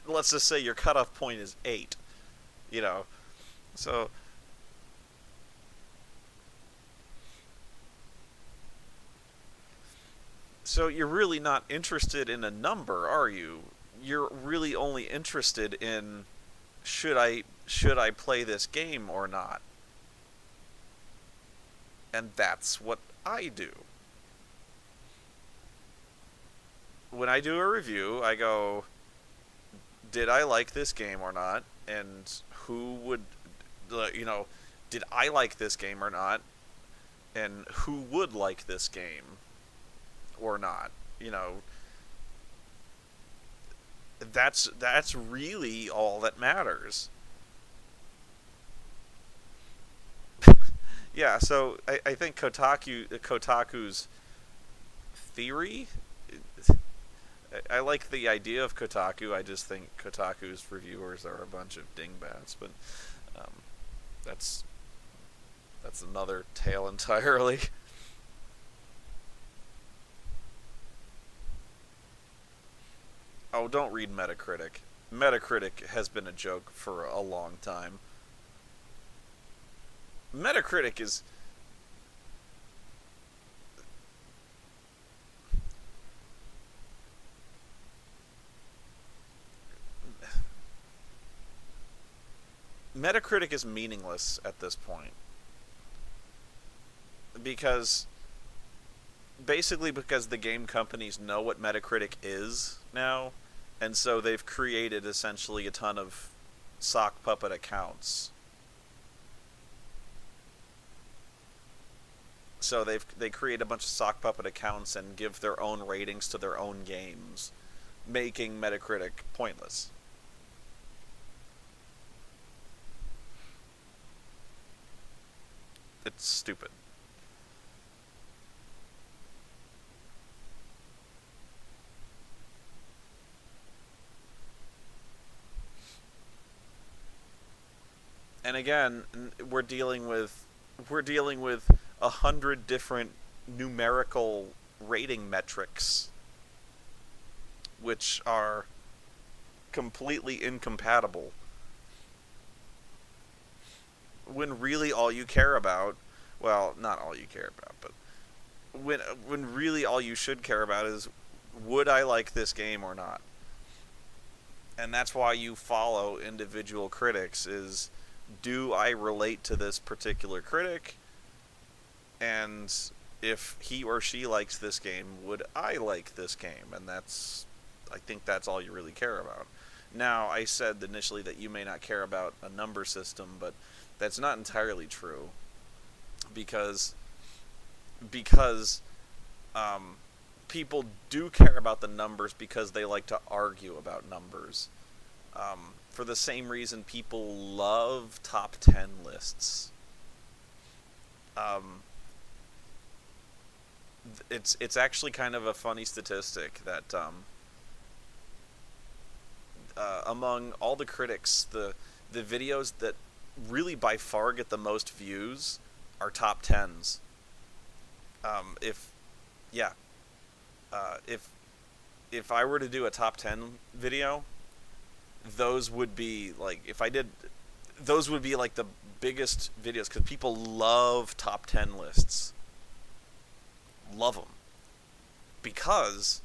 let's just say your cutoff point is 8, you know. So so you're really not interested in a number, are you? You're really only interested in should I play this game or not? And that's what I do. When I do a review, I go, did I like this game or not? And who would, you know, did I like this game or not? And who would like this game or not? You know, that's really all that matters. Yeah, so I think Kotaku's theory. I like the idea of Kotaku. I just think Kotaku's reviewers are a bunch of dingbats. But um, that's that's another tale entirely. Oh, don't read Metacritic. Metacritic has been a joke for a long time. Metacritic is Metacritic is meaningless at this point because basically, the game companies know what Metacritic is now, and so they've created essentially a ton of sock puppet accounts. So they create a bunch of sock puppet accounts and give their own ratings to their own games, making Metacritic pointless. It's stupid. And again, we're dealing with 100 different numerical rating metrics, which are completely incompatible. When really all you care about, well, not all you care about, but when really all you should care about is would I like this game or not? And that's why you follow individual critics is do I relate to this particular critic, and if he or she likes this game, would I like this game? And I think that's all you really care about. Now, I said initially that you may not care about a number system, but that's not entirely true because because people do care about the numbers because they like to argue about numbers. For the same reason people love top 10 lists. Um, it's actually kind of a funny statistic that among all the critics, the videos that really by far get the most views are top tens. If yeah, if I were to do a top 10 video, those would be like if I did those would be like the biggest videos because people love top 10 lists, love them because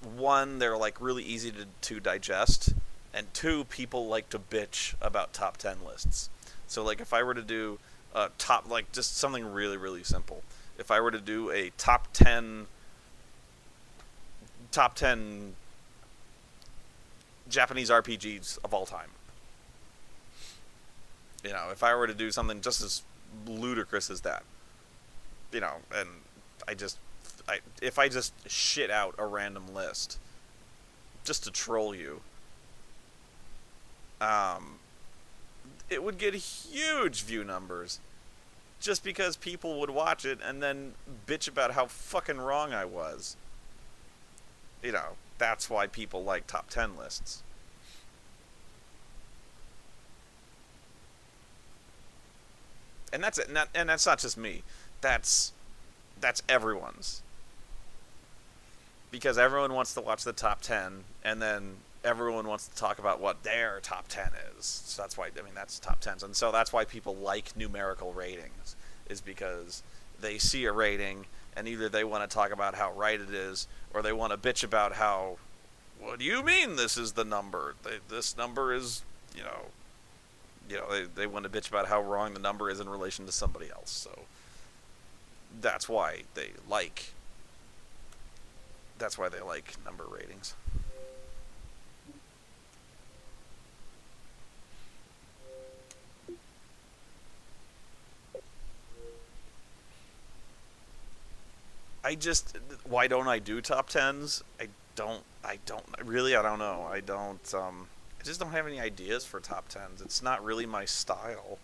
one, they're like really easy to digest, and two, people like to bitch about top 10 lists. So like if I were to do a top, like just something really really simple, if I were to do a top 10 Japanese RPGs of all time, if I were to do something just as ludicrous as that, and I just if I just shit out a random list just to troll you, um, it would get huge view numbers just because people would watch it and then bitch about how fucking wrong I was. That's why people like top 10 lists. And that's it. And that's not just me. That's everyone's. Because everyone wants to watch the top 10 and then everyone wants to talk about what their top 10 is. So that's why, I mean, that's top 10s. And so that's why people like numerical ratings, is because they see a rating and either they want to talk about how right it is, or they want to bitch about how, what do you mean this is the number? This number is, they want to bitch about how wrong the number is in relation to somebody else. So that's why they like number ratings. Why don't I do top 10s? I don't really, I don't know. I just don't have any ideas for top 10s. It's not really my style.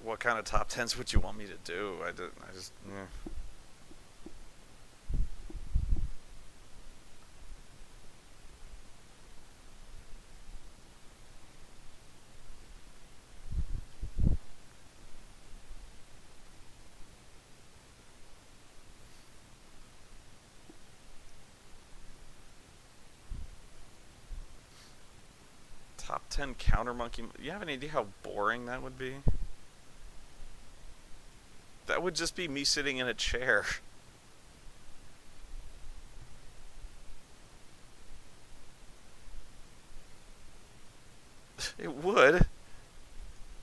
What kind of top 10s would you want me to do? I just, eh. Top 10 counter monkey. You have any idea how boring that would be? That would just be me sitting in a chair. It would.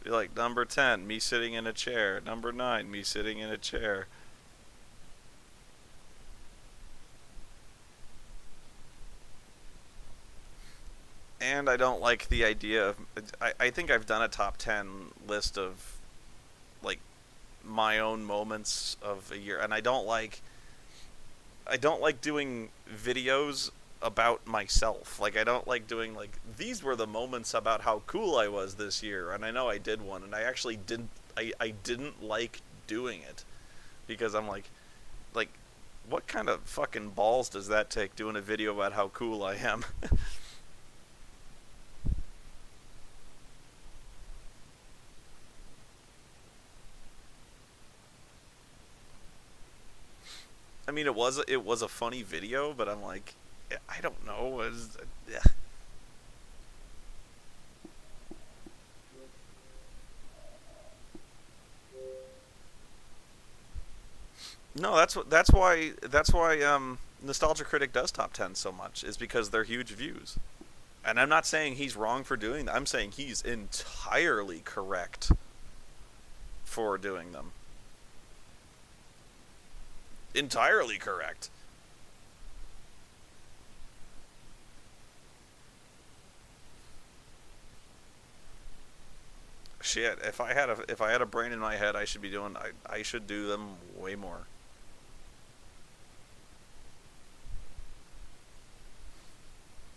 Be like, number 10, me sitting in a chair. Number 9, me sitting in a chair. And I don't like the idea of... I think I've done a top 10 list of, like, my own moments of a year. And I don't like doing videos about myself. Like, I don't like doing, like, these were the moments about how cool I was this year. And I know I did one, and I actually didn't... I didn't like doing it. Because I'm like, what kind of fucking balls does that take, doing a video about how cool I am? I mean, it was a funny video, but I'm like, I don't know. Yeah. No, that's why Nostalgia Critic does top 10 so much, is because they're huge views. And I'm not saying he's wrong for doing that. I'm saying he's entirely correct for doing them. Entirely correct. Shit, if I had a brain in my head, I should do them way more.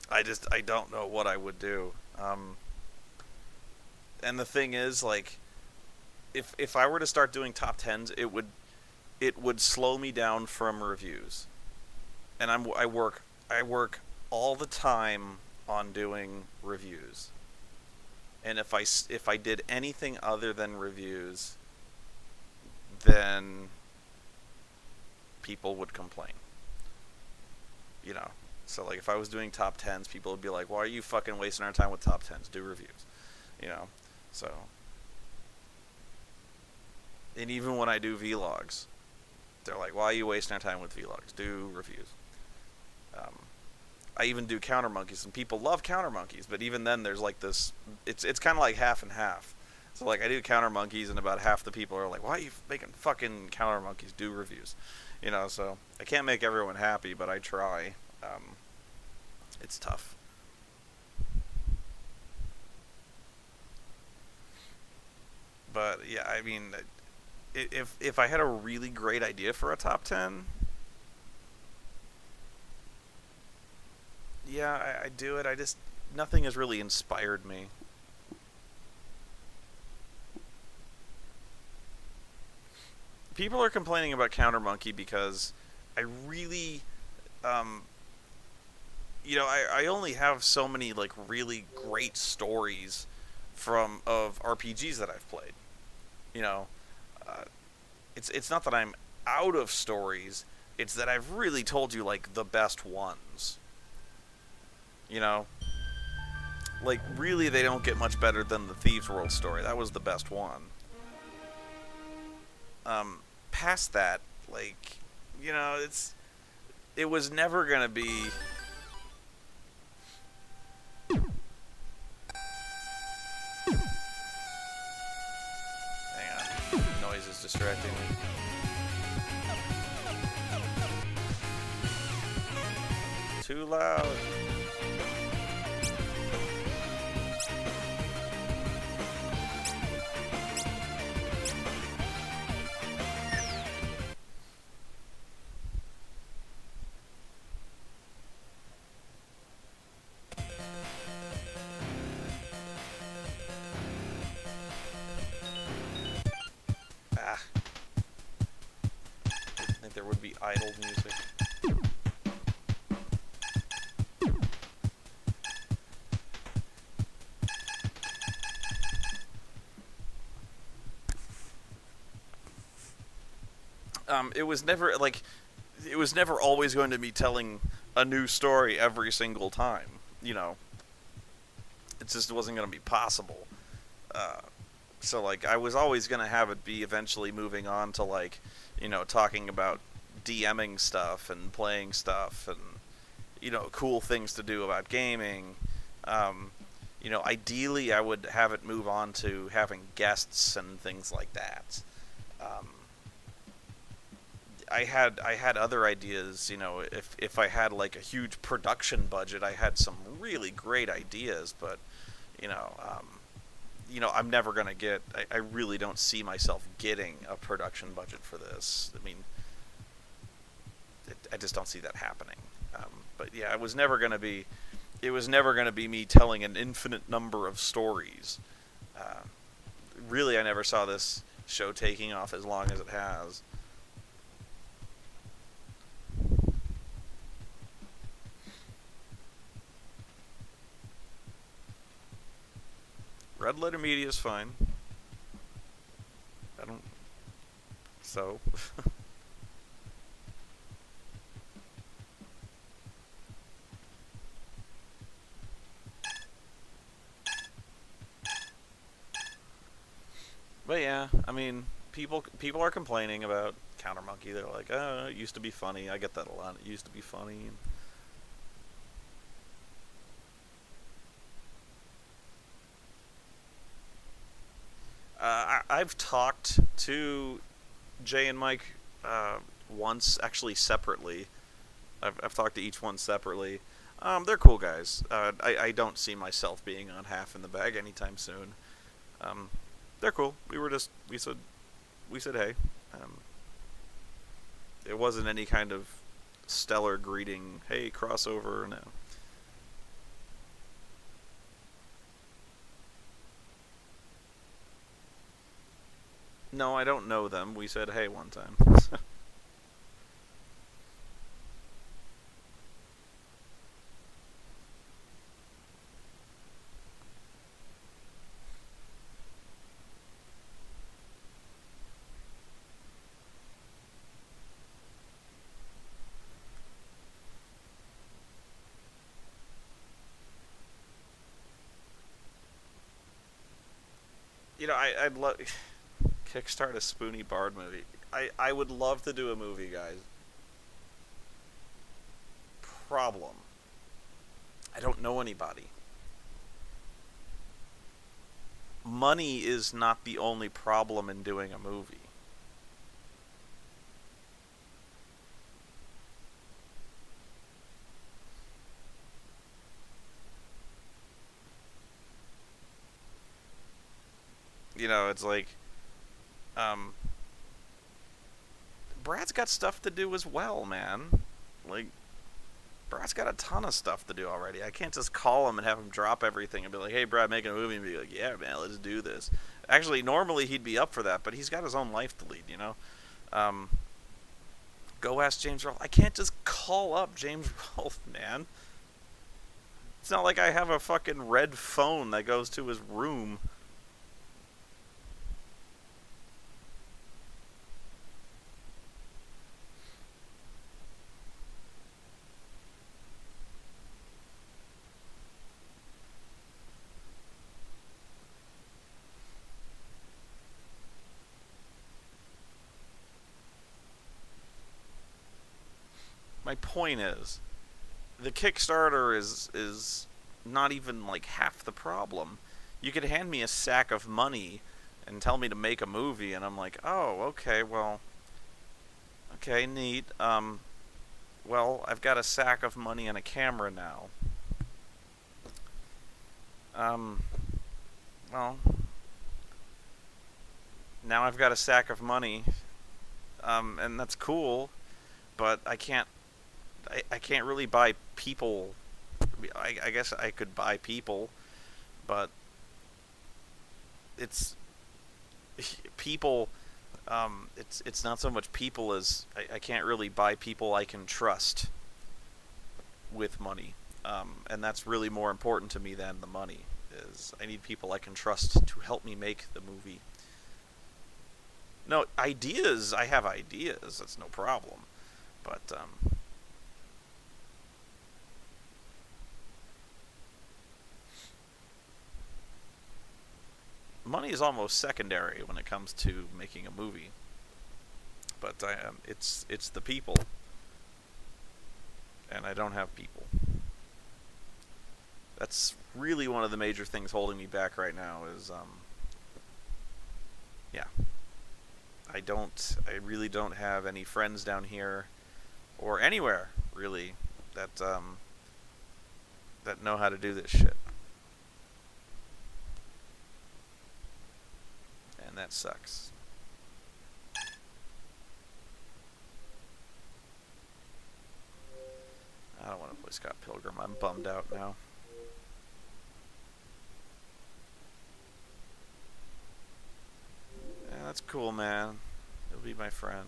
I don't know what I would do. And the thing is, like, if I were to start doing top 10s, it would slow me down from reviews. And I work all the time on doing reviews. And if I did anything other than reviews, then people would complain. You know. So, like, if I was doing top 10s, people would be like, "Why are you fucking wasting our time with top 10s? Do reviews." You know. So, and even when I do vlogs, they're like, "Why are you wasting our time with vlogs? Do reviews." Um, I even do counter monkeys, and people love counter monkeys, but even then, there's like this. It's kind of like half and half. So, like, I do counter monkeys, and about half the people are like, "Why are you making fucking counter monkeys? Do reviews." You know, so I can't make everyone happy, but I try. It's tough. But yeah, I mean, if I had a really great idea for a top 10, yeah, I'd do it. Nothing has really inspired me. People are complaining about Counter Monkey because I really, um, I only have so many, like, really great stories of RPGs that I've played. You know, it's not that I'm out of stories. It's that I've really told you like the best ones. You know, like really they don't get much better than the Thieves World story. That was the best one. Past that, like, it was never gonna be. Hang on, noise is distracting me. Too loud. Ah. I didn't think there would be idle music. It was never always going to be telling a new story every single time. It just wasn't going to be possible. So like I was always going to have it be eventually moving on to like, talking about DMing stuff and playing stuff and cool things to do about gaming. Ideally I would have it move on to having guests and things like that. I had other ideas, if I had like a huge production budget, I had some really great ideas, but I'm never gonna get. I really don't see myself getting a production budget for this. I mean, I just don't see that happening. But yeah, it was never gonna be me telling an infinite number of stories. Really, I never saw this show taking off as long as it has. Red letter media is fine. I don't. So. But yeah, I mean, people are complaining about Counter Monkey. They're like, oh, it used to be funny. I get that a lot. It used to be funny. I've talked to Jay and Mike once, actually separately. I've talked to each one separately. They're cool guys. I don't see myself being on Half in the Bag anytime soon. They're cool. We said hey. It wasn't any kind of stellar greeting. Hey, crossover. No. No, I don't know them. We said hey one time. I'd love kickstart a Spoony Bard movie. I would love to do a movie, guys. Problem. I don't know anybody. Money is not the only problem in doing a movie. It's like, Brad's got stuff to do as well, man. Like, Brad's got a ton of stuff to do already. I can't just call him and have him drop everything and be like, hey, Brad, making a movie, and be like, yeah, man, let's do this. Actually, normally he'd be up for that, but he's got his own life to lead, Go ask James Rolfe. I can't just call up James Rolfe, man. It's not like I have a fucking red phone that goes to his room. My point is, the Kickstarter is not even like half the problem. You could hand me a sack of money and tell me to make a movie, and I'm like, oh, okay, well, okay, neat. Well, I've got a sack of money and a camera now. Um, well, now I've got a sack of money, and that's cool, but I can't really buy people. I guess I could buy people, but it's people. It's not so much people as I can't really buy people I can trust with money, and that's really more important to me than the money. Is I need people I can trust to help me make the movie. No, ideas. I have ideas. That's no problem. But money is almost secondary when it comes to making a movie. But it's the people, and I don't have people. That's really one of the major things holding me back right now. Is yeah, I really don't have any friends down here, or anywhere really, that that know how to do this shit, and that sucks. I don't want to play Scott Pilgrim. I'm bummed out now. Yeah, that's cool, man. He'll be my friend.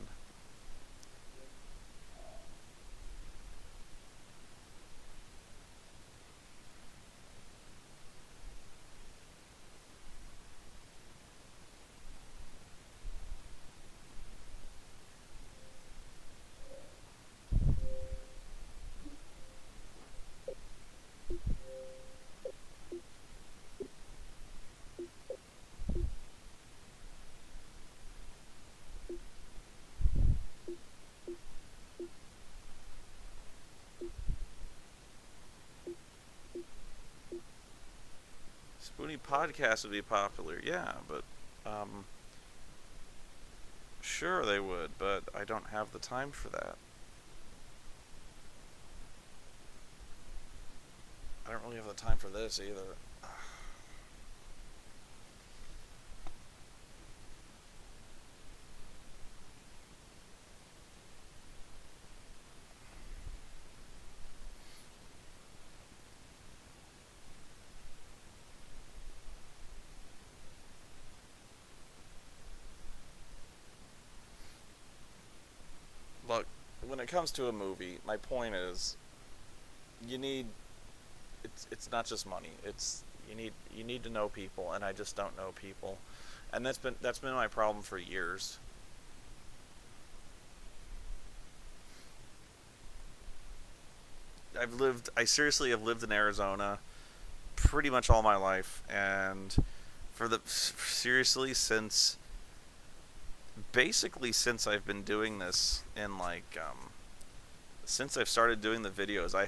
Spoony podcast would be popular, yeah, but sure they would, but I don't have the time for that. I don't really have the time for this either. Look, when it comes to a movie, my point is, you need it's not just money. It's you need to know people, and I just don't know people, and that's been my problem for years. I seriously have lived in Arizona pretty much all my life, and for the seriously since basically since I've been doing this in like since I've started doing the videos, I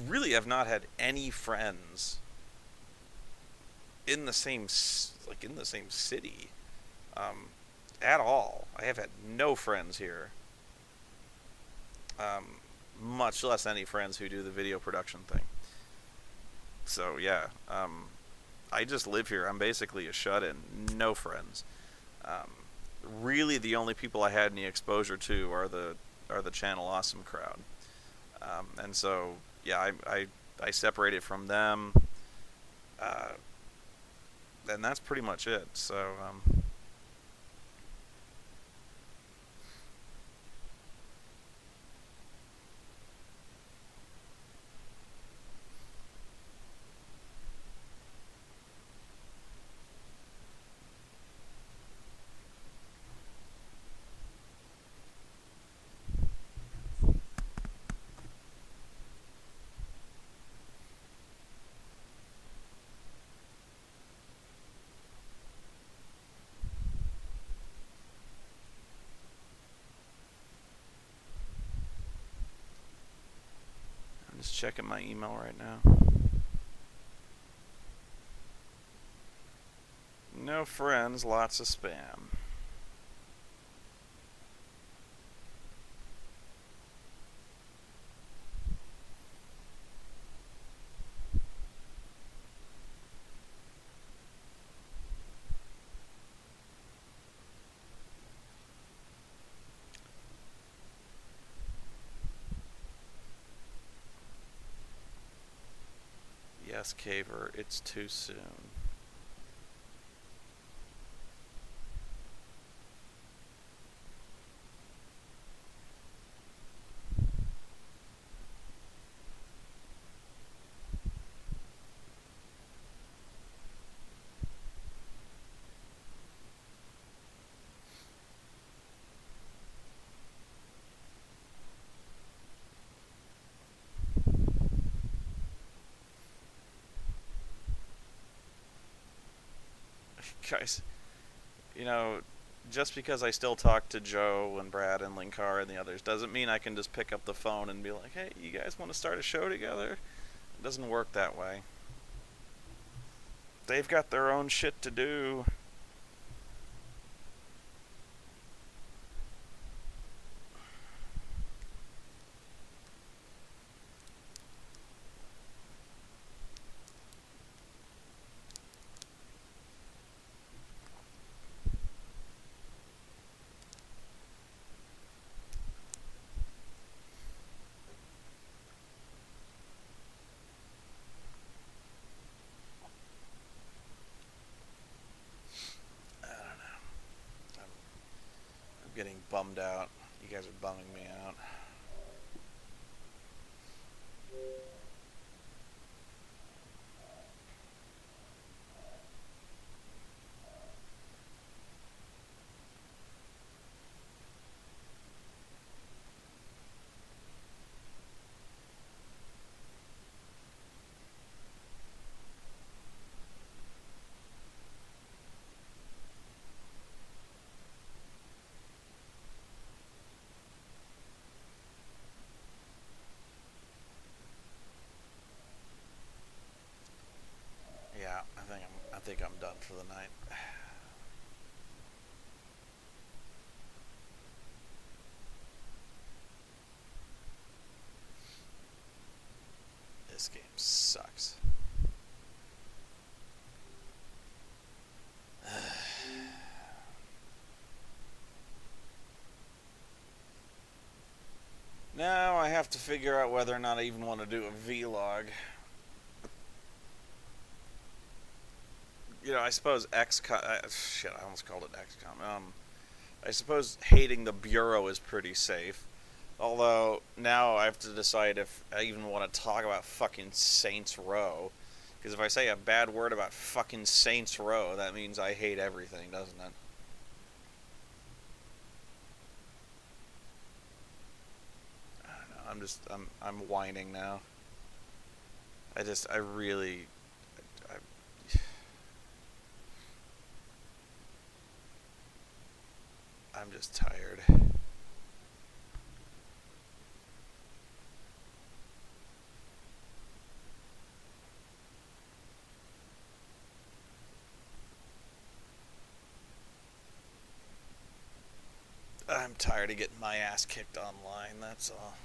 really have not had any friends in the same in the same city um, at all. I have had no friends here, um, much less any friends who do the video production thing. So yeah, I just live here. I'm basically a shut-in. No friends. Um, Really, the only people I had any exposure to are the Channel Awesome crowd. And so yeah, I separated from them, uh, and that's pretty much it. So checking my email right now. No friends, lots of spam. Yes, Caver, it's too soon. Guys, you know, just because I still talk to Joe and Brad and Linkar and the others doesn't mean I can just pick up the phone and be like, hey, you guys want to start a show together? It doesn't work that way. They've got their own shit to do. Getting bummed out. You guys are bumming me out. Yeah, I think I'm done for the night. This game sucks. Now I have to figure out whether or not I even want to do a vlog. You know, I suppose XCOM. Shit, I almost called it XCOM. I suppose hating the Bureau is pretty safe. Although, now I have to decide if I even want to talk about fucking Saints Row. Because if I say a bad word about fucking Saints Row, that means I hate everything, doesn't it? I don't know, I'm whining now. I really, I, I'm just tired. I'm tired of getting my ass kicked online, that's all.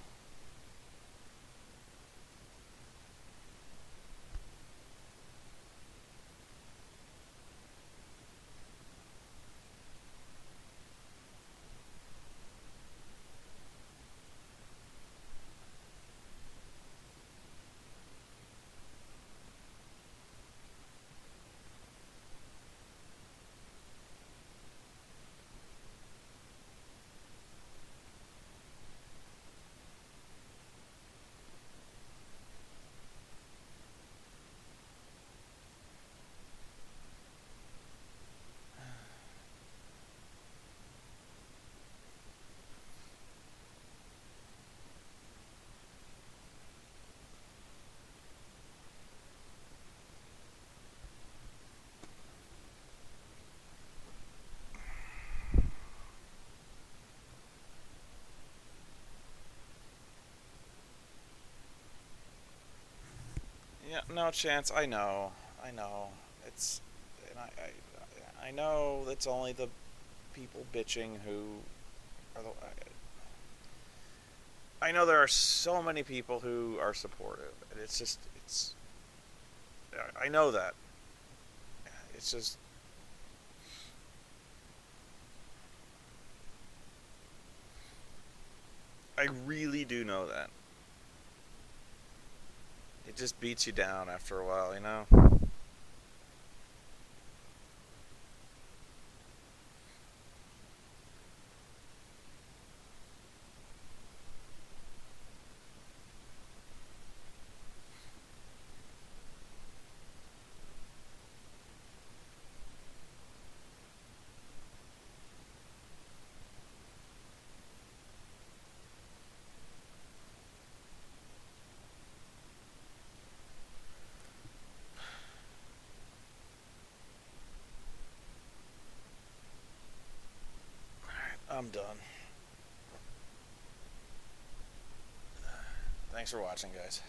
No chance. I know. I know. It's, and I know that's only the people bitching who are the. I know there are so many people who are supportive, and it's just it's. I know that. It's just I really do know that. It just beats you down after a while, you know. I'm done. Thanks for watching, guys.